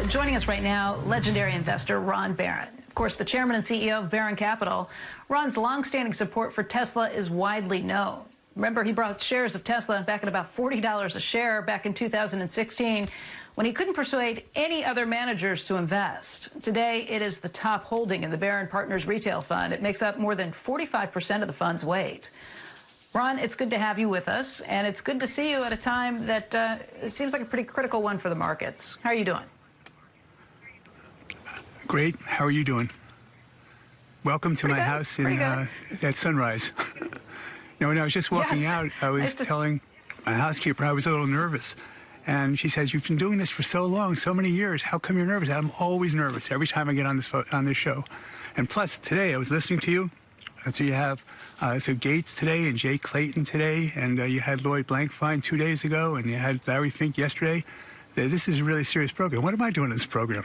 Joining us right now, legendary investor Ron Barron. Of course, the chairman and CEO of Barron Capital. Ron's longstanding support for Tesla is widely known. Remember, he bought shares of Tesla back at about $40 a share back in 2016 when he couldn't persuade any other managers to invest. Today, it is the top holding in the Barron Partners Retail Fund. It makes up more than 45% of the fund's weight. Ron, it's good to have you with us, and it's good to see you at a time that it seems like a pretty critical one for the markets. How are you doing? Great. How are you doing? Welcome to my house at Sunrise. When I was just walking out, I was telling my housekeeper I was a little nervous. And she says, "You've been doing this for so long, so many years. How come you're nervous?" I'm always nervous every time I get on this show. And plus, today I was listening to you. And so you have Gates today and Jay Clayton today, and you had Lloyd Blankfein 2 days ago, and you had Larry Fink yesterday. This is a really serious program. What am I doing in this program?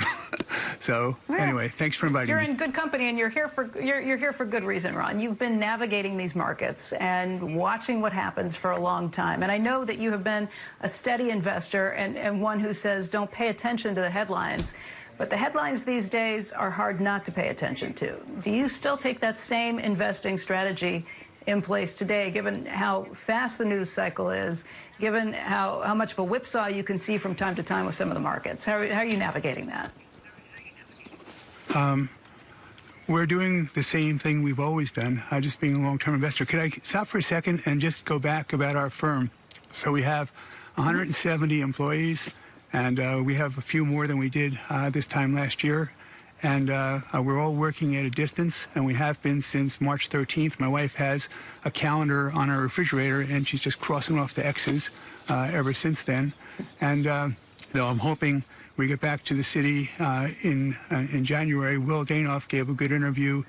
Anyway, thanks for inviting me. You're in good company, and you're here for good reason, Ron. You've been navigating these markets and watching what happens for a long time. And I know that you have been a steady investor and one who says don't pay attention to the headlines. But the headlines these days are hard not to pay attention to. Do you still take that same investing strategy in place today, given how fast the news cycle is, given how much of a whipsaw you can see from time to time with some of the markets? How are you navigating that? We're doing the same thing we've always done, just being a long-term investor. Could I stop for a second and just go back about our firm? So we have 170 employees, and we have a few more than we did this time last year. And we're all working at a distance, and we have been since March 13th. My wife has a calendar on her refrigerator, and she's just crossing off the X's ever since then. And I'm hoping we get back to the city in January. Will Danoff gave a good interview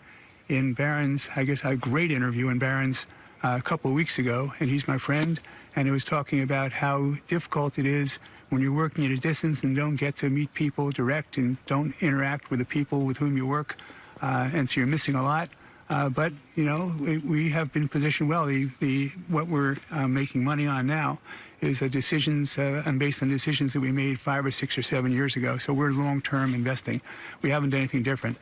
in Barron's, I guess a great interview in Barron's a couple of weeks ago, and he's my friend, and he was talking about how difficult it is when you're working at a distance and don't get to meet people direct and don't interact with the people with whom you work, and so you're missing a lot. But we have been positioned well. What we're making money on now is decisions and based on decisions that we made 5 or 6 or 7 years ago. So we're long-term investing. We haven't done anything different.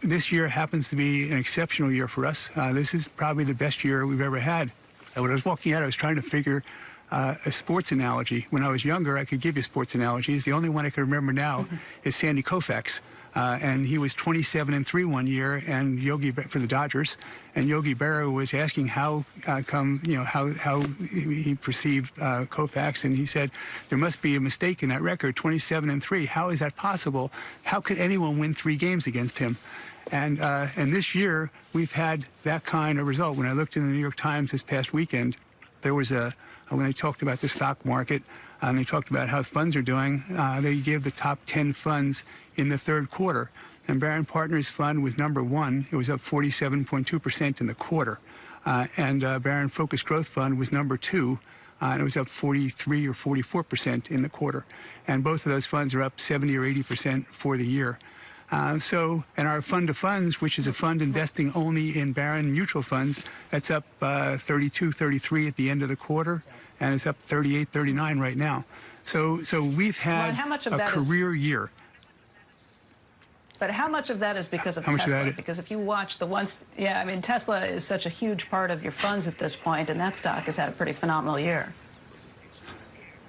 This year happens to be an exceptional year for us. This is probably the best year we've ever had. And when I was walking out, I was trying to figure a sports analogy. When I was younger, I could give you sports analogies. The only one I can remember now is Sandy Koufax. And he was 27-3 one year, and for the Dodgers. And Yogi Berra was asking how he perceived Koufax, and he said there must be a mistake in that record, 27-3. How is that possible? How could anyone win 3 games against him? And this year we've had that kind of result. When I looked in the New York Times this past weekend, there was when they talked about the stock market, and they talked about how funds are doing, they gave the top 10 funds in the third quarter. And Barron Partners Fund was number 1. It was up 47.2% in the quarter. And Barron Focused Growth Fund was number 2, and it was up 43 or 44% in the quarter. And both of those funds are up 70 or 80% for the year. And our fund of funds, which is a fund investing only in Barron mutual funds, that's up 32, 33 at the end of the quarter, and it's up 38, 39 right now. So we've had a career year. But how much of that is because of Tesla? Because if you watch the ones, Tesla is such a huge part of your funds at this point, and that stock has had a pretty phenomenal year.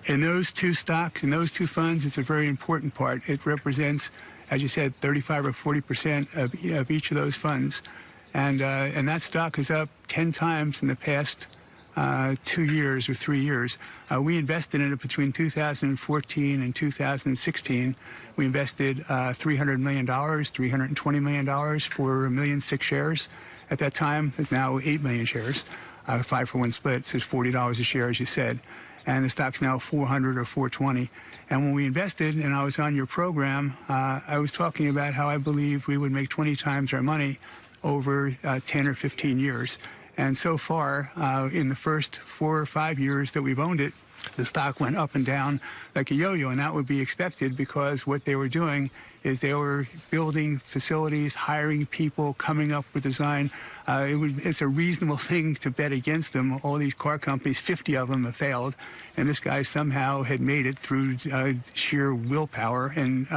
In those two stocks, in those two funds, it's a very important part. It represents, as you said, 35 or 40% of each of those funds. And that stock is up 10 times in the past 2 years or 3 years. We invested in it between 2014 and 2016. We invested $300 million, $320 million for 1,000,006 shares. At that time, it's now 8 million shares, 5-for-1 split, so it's $40 a share, as you said. And the stock's now 400 or 420. And when we invested, and I was on your program, I was talking about how I believe we would make 20 times our money over 10 or 15 years. And so far, in the first 4 or 5 years that we've owned it, the stock went up and down like a yo-yo, and that would be expected because what they were doing is they were building facilities, hiring people, coming up with design. It's a reasonable thing to bet against them. All these car companies, 50 of them have failed, and this guy somehow had made it through sheer willpower and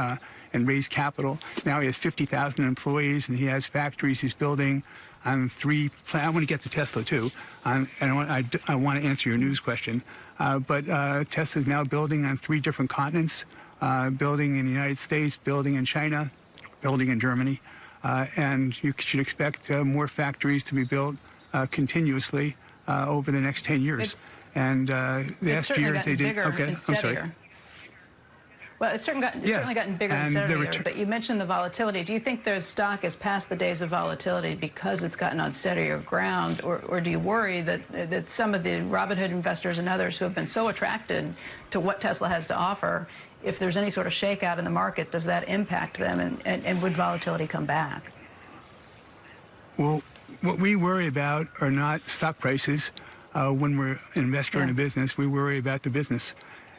raised capital. Now he has 50,000 employees, and he has factories he's building on I want to get to Tesla, too. I want to answer your news question. But Tesla's now building on 3 different continents, building in the United States, building in China, building in Germany. And you should expect more factories to be built continuously over the next 10 years. Last year they did bigger and steadier. Well, it's certainly gotten bigger and steadier, but you mentioned the volatility. Do you think the stock has passed the days of volatility because it's gotten on steadier ground, or do you worry that some of the Robinhood investors and others who have been so attracted to what Tesla has to offer, if there's any sort of shakeout in the market, does that impact them, and would volatility come back? Well, what we worry about are not stock prices. When we're an investor in a business, we worry about the business.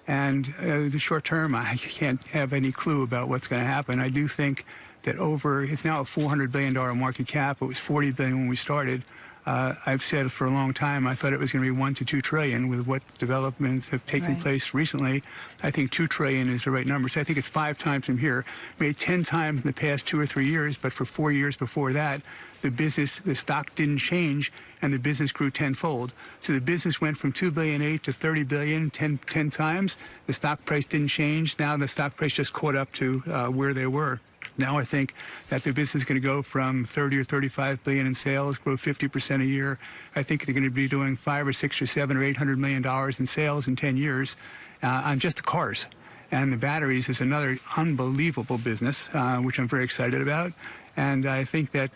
And the short term, I can't have any clue about what's going to happen. I do think that it's now a $400 billion market cap. It was $40 billion when we started. I've said for a long time I thought it was going to be $1 to $2 trillion. With what developments have taken place recently, I think $2 trillion is the right number. So I think it's 5 times from here, maybe 10 times in the past 2 or 3 years. But for 4 years before that, the stock didn't change, and the business grew tenfold. So the business went from $2.8 billion to $30 billion 10 times. The stock price didn't change. Now the stock price just caught up to where they were. Now I think that the business is going to go from 30 or 35 billion in sales, grow 50% a year. I think they're going to be doing 5 or 6 or 7 or $800 million in sales in 10 years on just the cars. And the batteries is another unbelievable business, which I'm very excited about. And I think that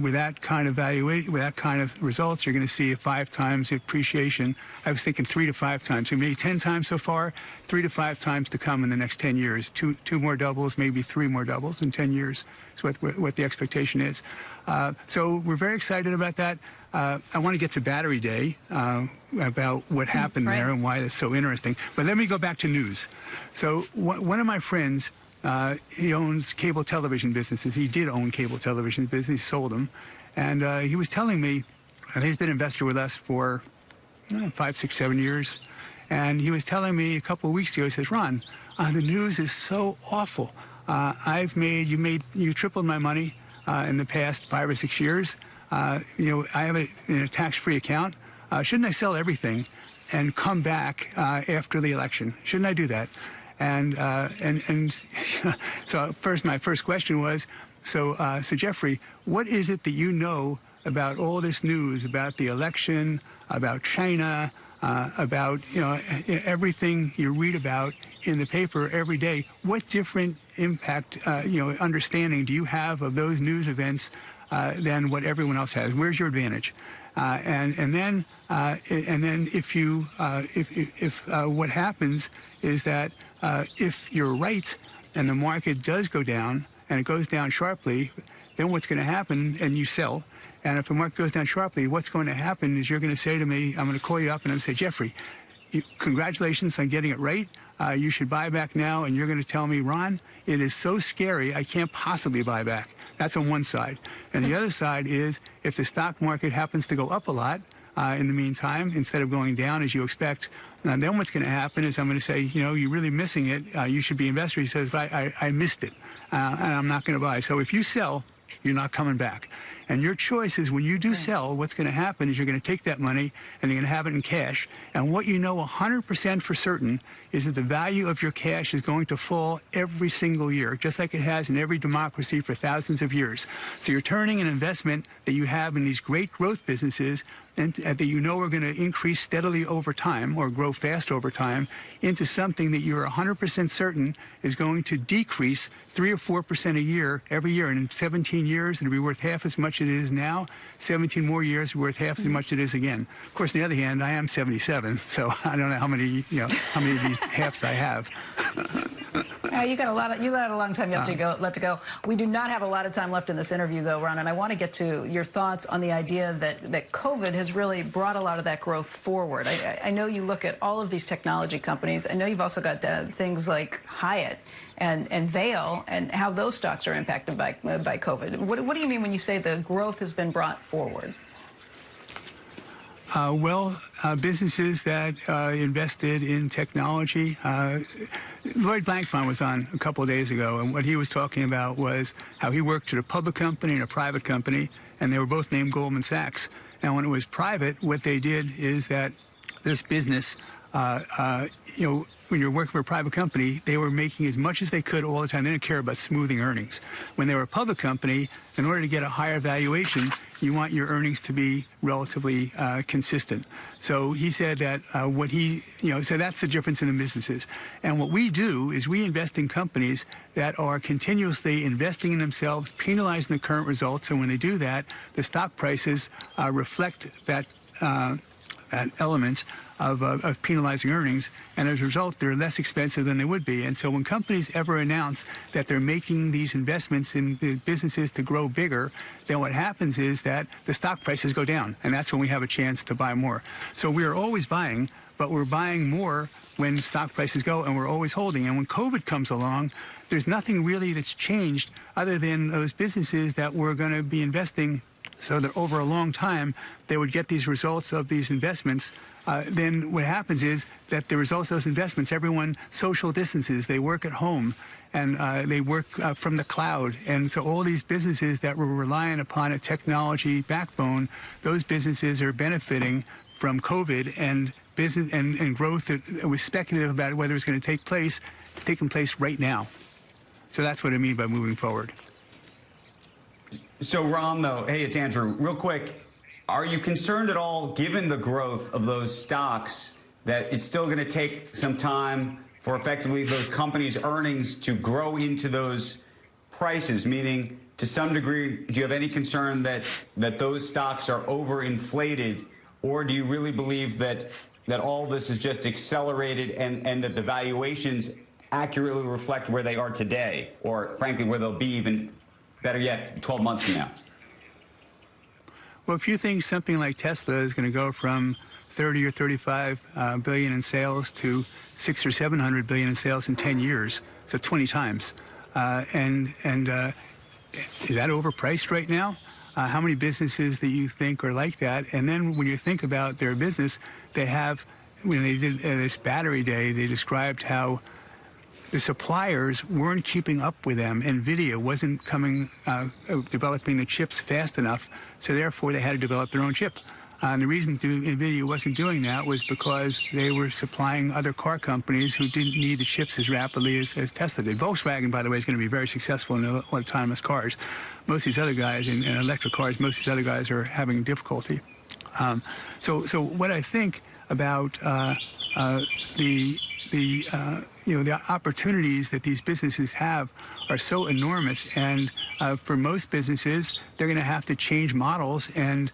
with that kind of valuation, with that kind of results, you're going to see a 5 times appreciation. I was thinking 3 to 5 times. So maybe 10 times so far, 3 to 5 times to come in the next 10 years. Two more doubles, maybe 3 more doubles in 10 years is what the expectation is. So we're very excited about that. I want to get to Battery Day about what happened there and why that's so interesting. But let me go back to news. So one of my friends, he owns cable television businesses. He did own cable television business. He sold them. And he was telling me, and he's been an investor with us for 5, 6, 7 years. And he was telling me a couple of weeks ago, he says, Ron, the news is so awful. You tripled my money in the past 5 or 6 years. I have a tax-free account. Shouldn't I sell everything and come back after the election? Shouldn't I do that? And so my first question was, so Jeffrey, what is it that you know about all this news, about the election, about China, about everything you read about in the paper every day? What different impact, understanding do you have of those news events than what everyone else has? Where's your advantage? And then if what happens is that if you're right and the market does go down and it goes down sharply, then what's going to happen, and you sell. And if the market goes down sharply, what's going to happen is you're going to say to me, I'm going to call you up and I'm going to say, Jeffrey, congratulations on getting it right. You should buy back now. And you're going to tell me, Ron, it is so scary, I can't possibly buy back. That's on one side. And the other side is if the stock market happens to go up a lot in the meantime, instead of going down as you expect, then what's going to happen is I'm going to say, you're really missing it. You should be an investor. He says, but I missed it, and I'm not going to buy. So if you sell, you're not coming back. And your choice is when you do sell, what's going to happen is you're going to take that money and you're going to have it in cash. And what you know 100% for certain is that the value of your cash is going to fall every single year, just like it has in every democracy for thousands of years. So you're turning an investment that you have in these great growth businesses and that you know are going to increase steadily over time or grow fast over time into something that you're 100% certain is going to decrease 3 or 4% a year every year. And in 17 years, it'll be worth half as much as it is now. 17 more years, worth half as much as it is again. Of course, on the other hand, I am 77, so I don't know how many of these halves I have. You got a long time you have to let to go. We do not have a lot of time left in this interview, though, Ron, and I want to get to your thoughts on the idea that COVID has really brought a lot of that growth forward. I know you look at all of these technology companies. I know you've also got things like Hyatt and Vail and how those stocks are impacted by COVID. What do you mean when you say the growth has been brought forward? Businesses that invested in technology. Lloyd Blankfein was on a couple of days ago, and what he was talking about was how he worked at a public company and a private company, and they were both named Goldman Sachs. And when it was private, what they did is that this business, when you're working for a private company, they were making as much as they could all the time. They didn't care about smoothing earnings. When they were a public company, in order to get a higher valuation, you want your earnings to be relatively consistent. So he said that so that's the difference in the businesses. And what we do is we invest in companies that are continuously investing in themselves, penalizing the current results. And when they do that, the stock prices reflect that element of penalizing earnings, and as a result, they're less expensive than they would be. And so when companies ever announce that they're making these investments in the businesses to grow bigger, then what happens is that the stock prices go down, and that's when we have a chance to buy more. So we are always buying, but we're buying more when stock prices go, and we're always holding. And when COVID comes along, there's nothing really that's changed other than those businesses that we're going to be investing so that over a long time they would get these results of these investments. Then what happens is that the results of those investments, everyone social distances, they work at home, and they work from the cloud. And so all these businesses that were relying upon a technology backbone, those businesses are benefiting from COVID, and business and growth that was speculative about whether it's going to take place. It's taking place right now. So that's what I mean by moving forward. So, Ron, though, hey, it's Andrew. Real quick, are you concerned at all, given the growth of those stocks, that it's still going to take some time for effectively those companies' earnings to grow into those prices? Meaning, to some degree, do you have any concern that those stocks are overinflated, or do you really believe that all this is just accelerated and that the valuations accurately reflect where they are today, or frankly, where they'll be even better yet 12 months from now? Well, if you think something like Tesla is going to go from 30 or 35 billion in sales to 600 or 700 billion in sales in 10 years, so 20 times, is that overpriced right now? How many businesses that you think are like that? And then when you think about their business, they have, when they did this battery day, they described how the suppliers weren't keeping up with them. NVIDIA wasn't developing the chips fast enough, so therefore they had to develop their own chip. And the reason NVIDIA wasn't doing that was because they were supplying other car companies who didn't need the chips as rapidly as Tesla did. Volkswagen, by the way, is going to be very successful in autonomous cars. Most of these other guys, in electric cars, most of these other guys are having difficulty. So what I think about the opportunities that these businesses have are so enormous, and for most businesses, they're going to have to change models, and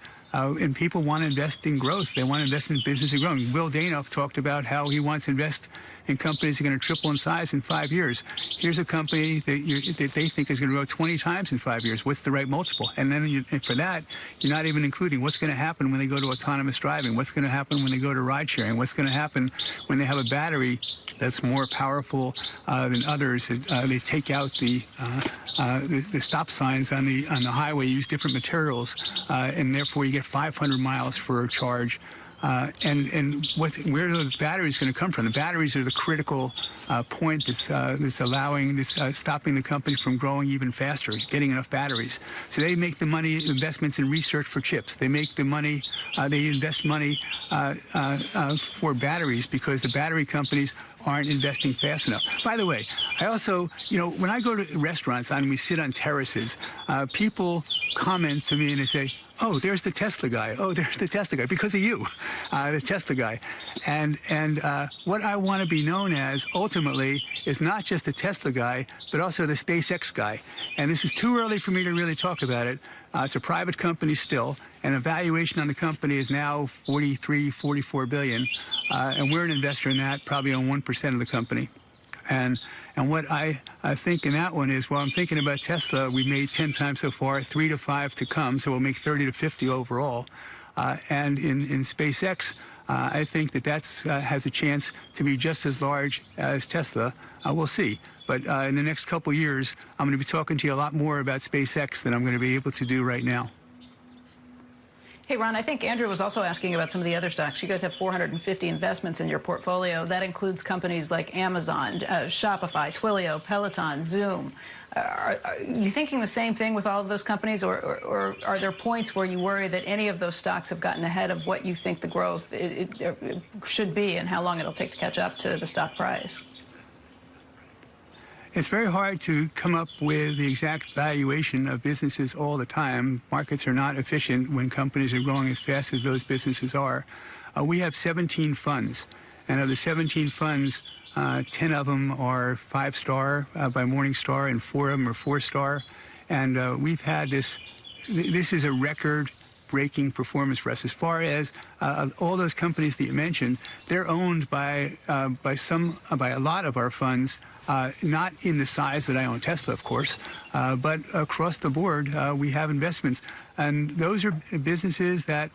people want to invest in growth. They want to invest in business and growing. Will Danoff talked about how he wants to invest in companies that are going to triple in size in 5 years. Here's a company that they think is going to grow 20 times in 5 years. What's the right multiple? And then for that, you're not even including what's going to happen when they go to autonomous driving, what's going to happen when they go to ride sharing, what's going to happen when they have a battery that's more powerful than others. They take out the stop signs on the highway, use different materials, and therefore you get 500 miles for a charge. And where are the batteries going to come from? The batteries are the critical point that's allowing this, stopping the company from growing even faster, getting enough batteries. So they make the money, investments in research for chips. They make the money, they invest money for batteries because the battery companies aren't investing fast enough. By the way, I also, when I go to restaurants and we sit on terraces, people comment to me and they say, oh, there's the Tesla guy. Oh, there's the Tesla guy, because of you, the Tesla guy. And what I want to be known as ultimately is not just the Tesla guy, but also the SpaceX guy. And this is too early for me to really talk about it. It's a private company still, and the valuation on the company is now 43, 44 billion. And we're an investor in that, probably on 1% of the company. And And what I think in that one is, well, I'm thinking about Tesla. We made 10 times so far, 3 to 5 to come, so we'll make 30 to 50 overall. And in SpaceX, I think that has a chance to be just as large as Tesla. We'll see. But in the next couple of years, I'm going to be talking to you a lot more about SpaceX than I'm going to be able to do right now. Hey, Ron, I think Andrew was also asking about some of the other stocks. You guys have 450 investments in your portfolio. That includes companies like Amazon, Shopify, Twilio, Peloton, Zoom. Are you thinking the same thing with all of those companies, or are there points where you worry that any of those stocks have gotten ahead of what you think the growth it should be and how long it'll take to catch up to the stock price? It's very hard to come up with the exact valuation of businesses all the time. Markets are not efficient when companies are growing as fast as those businesses are. We have 17 funds, and of the 17 funds, 10 of them are 5-star by Morningstar, and 4 of them are 4-star. And we've had this is a record-breaking performance for us. As far as all those companies that you mentioned, they're owned by a lot of our funds. Not in the size that I own Tesla, of course, but across the board, we have investments. And those are businesses that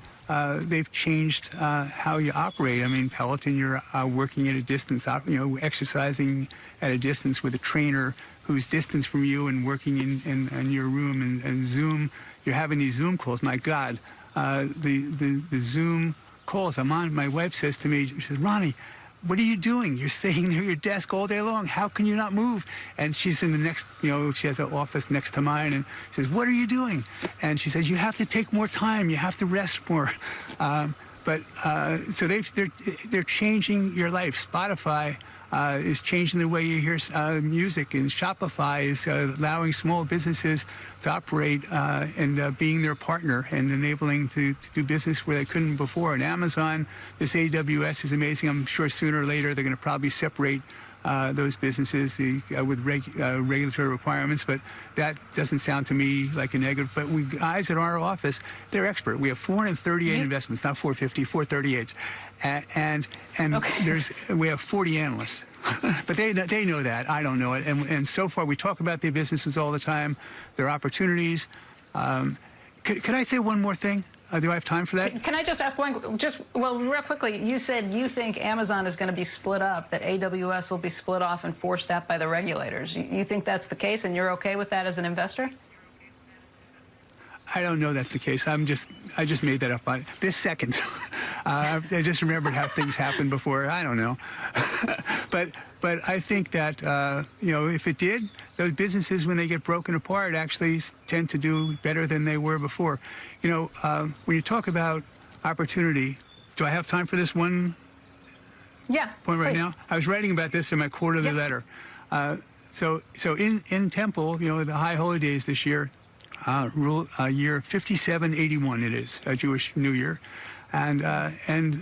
they've changed how you operate. I mean, Peloton, you're working at a distance, exercising at a distance with a trainer who's distant from you and working in your room. And Zoom, you're having these Zoom calls. My God, the Zoom calls. My wife says to me, she says, Ronnie, what are you doing? You're staying near your desk all day long. How can you not move? And she's in the next, she has an office next to mine, and she says, what are you doing? And she says, you have to take more time. You have to rest more. So they're changing your life. Spotify is changing the way you hear music, and Shopify is allowing small businesses to operate and being their partner and enabling to do business where they couldn't before. And Amazon, this AWS is amazing. I'm sure sooner or later they're going to probably separate those businesses with regulatory requirements, but that doesn't sound to me like a negative. But we guys at our office, they're expert. We have 438 investments, not 450, 438. And okay. We have 40 analysts. But they know that. I don't know it. And so far, we talk about their businesses all the time, their opportunities. Could I say one more thing? Do I have time for that? Can I just ask one? Real quickly, you said you think Amazon is going to be split up, that AWS will be split off and forced that by the regulators. You think that's the case, and you're okay with that as an investor? I don't know that's the case. I just made that up this second. I just remembered how things happened before. I don't know. But I think that, if it did, those businesses, when they get broken apart, actually tend to do better than they were before. When you talk about opportunity, do I have time for this one point right now? I was writing about this in my quarterly letter. So in Temple, the High Holy Days this year, year 5781 it is, a Jewish New Year. And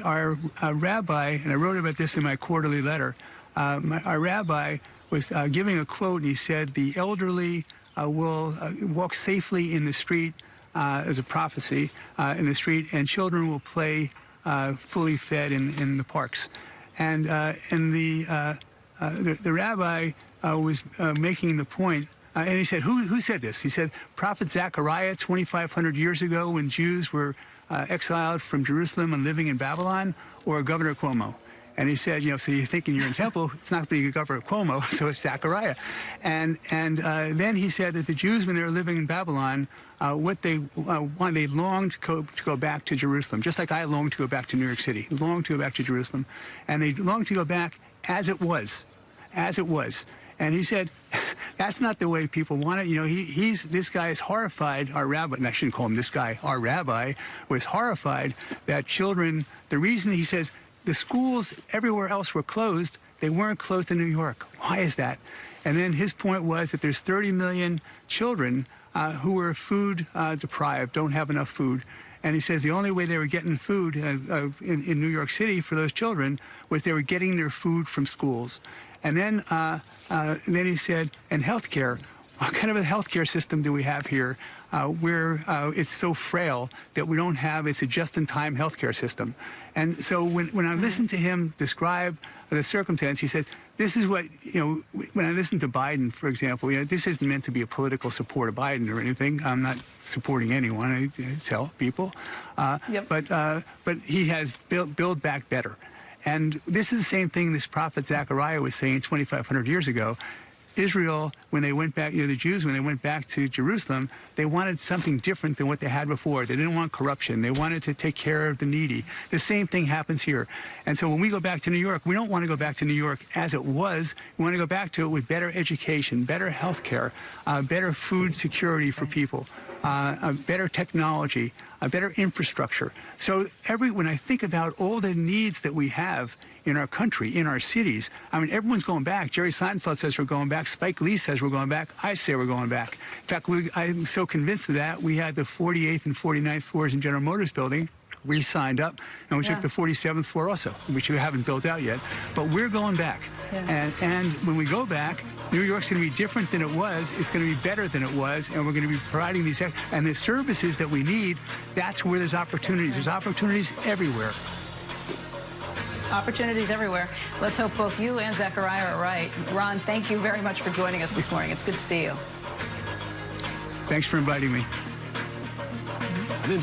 our rabbi, and I wrote about this in my quarterly letter, our rabbi was giving a quote, and he said, the elderly will walk safely in the street as a prophecy in the street, and children will play fully fed in the parks. And the rabbi was making the point, and he said, who said this? He said, Prophet Zechariah 2,500 years ago, when Jews were exiled from Jerusalem and living in Babylon, or Governor Cuomo? And he said, so you're thinking you're in Temple, it's not being Governor Cuomo, so it's Zechariah. And then he said that the Jews, when they were living in Babylon, they longed to go back to Jerusalem, just like I longed to go back to New York City, longed to go back to Jerusalem. And they longed to go back as it was. And he said, that's not the way people want it. This guy is horrified, our rabbi, and I shouldn't call him this guy, our rabbi was horrified that children, the reason he says the schools everywhere else were closed, they weren't closed in New York. Why is that? And then his point was that there's 30 million children who are food deprived, don't have enough food. And he says the only way they were getting food in New York City for those children was they were getting their food from schools. And then he said, and healthcare, what kind of a healthcare system do we have here where it's so frail that we don't have, it's a just-in-time healthcare system. And so when I listen to him describe the circumstance, he says, this is what, when I listen to Biden, for example, this isn't meant to be a political support of Biden or anything. I'm not supporting anyone. I tell people. But he has build back better. And this is the same thing this prophet Zechariah was saying 2,500 years ago. Israel, when they went back, the Jews, when they went back to Jerusalem, they wanted something different than what they had before. They didn't want corruption. They wanted to take care of the needy. The same thing happens here. And so when we go back to New York, we don't want to go back to New York as it was. We want to go back to it with better education, better health care, better food security for people, better technology, a better infrastructure. So when I think about all the needs that we have in our country, in our cities, I mean, everyone's going back. Jerry Seinfeld says we're going back. Spike Lee says we're going back. I say we're going back. In fact, I'm so convinced of that. We had the 48th and 49th floors in General Motors building. We signed up, and we took the 47th floor also, which we haven't built out yet. But we're going back. Yeah. And when we go back, New York's going to be different than it was. It's going to be better than it was, and we're going to be providing these. And the services that we need, that's where there's opportunities. There's opportunities everywhere. Opportunities everywhere. Let's hope both you and Zechariah are right. Ron, thank you very much for joining us this morning. It's good to see you. Thanks for inviting me.